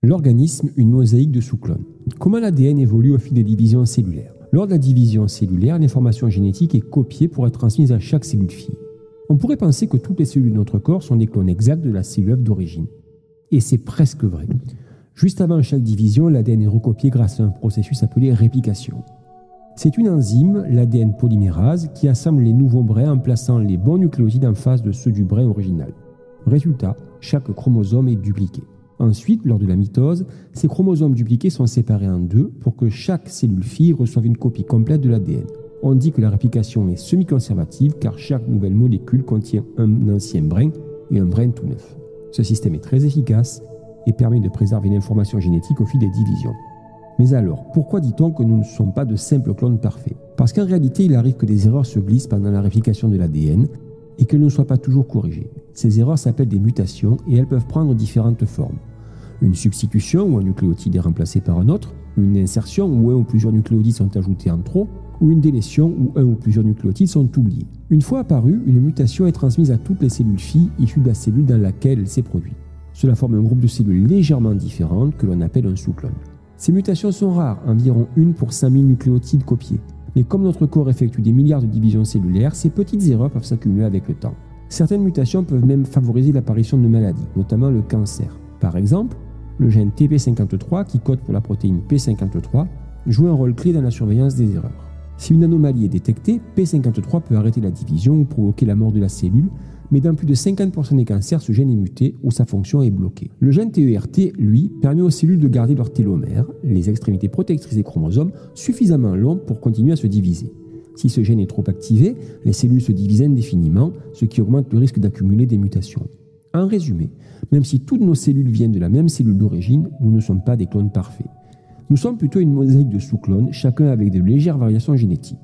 L'organisme, une mosaïque de sous-clones. Comment l'ADN évolue au fil des divisions cellulaires? Lors de la division cellulaire, l'information génétique est copiée pour être transmise à chaque cellule fille. On pourrait penser que toutes les cellules de notre corps sont des clones exacts de la cellule œuf d'origine. Et c'est presque vrai. Juste avant chaque division, l'ADN est recopié grâce à un processus appelé réplication. C'est une enzyme, l'ADN polymérase, qui assemble les nouveaux brins en plaçant les bons nucléotides en face de ceux du brin original. Résultat, chaque chromosome est dupliqué. Ensuite, lors de la mitose, ces chromosomes dupliqués sont séparés en deux pour que chaque cellule fille reçoive une copie complète de l'ADN. On dit que la réplication est semi-conservative car chaque nouvelle molécule contient un ancien brin et un brin tout neuf. Ce système est très efficace et permet de préserver l'information génétique au fil des divisions. Mais alors, pourquoi dit-on que nous ne sommes pas de simples clones parfaits? Parce qu'en réalité, il arrive que des erreurs se glissent pendant la réplication de l'ADN et qu'elles ne soient pas toujours corrigées. Ces erreurs s'appellent des mutations et elles peuvent prendre différentes formes. Une substitution où un nucléotide est remplacé par un autre, une insertion où un ou plusieurs nucléotides sont ajoutés en trop, ou une délétion où un ou plusieurs nucléotides sont oubliés. Une fois apparue, une mutation est transmise à toutes les cellules filles issues de la cellule dans laquelle elle s'est produite. Cela forme un groupe de cellules légèrement différentes que l'on appelle un sous-clone. Ces mutations sont rares, environ 1 pour 5000 nucléotides copiés. Mais comme notre corps effectue des milliards de divisions cellulaires, ces petites erreurs peuvent s'accumuler avec le temps. Certaines mutations peuvent même favoriser l'apparition de maladies, notamment le cancer. Par exemple, le gène TP53, qui code pour la protéine P53, joue un rôle clé dans la surveillance des erreurs. Si une anomalie est détectée, P53 peut arrêter la division ou provoquer la mort de la cellule, mais dans plus de 50% des cancers, ce gène est muté ou sa fonction est bloquée. Le gène TERT, lui, permet aux cellules de garder leur télomère, les extrémités protectrices des chromosomes, suffisamment longues pour continuer à se diviser. Si ce gène est trop activé, les cellules se divisent indéfiniment, ce qui augmente le risque d'accumuler des mutations. En résumé, même si toutes nos cellules viennent de la même cellule d'origine, nous ne sommes pas des clones parfaits. Nous sommes plutôt une mosaïque de sous-clones, chacun avec de légères variations génétiques.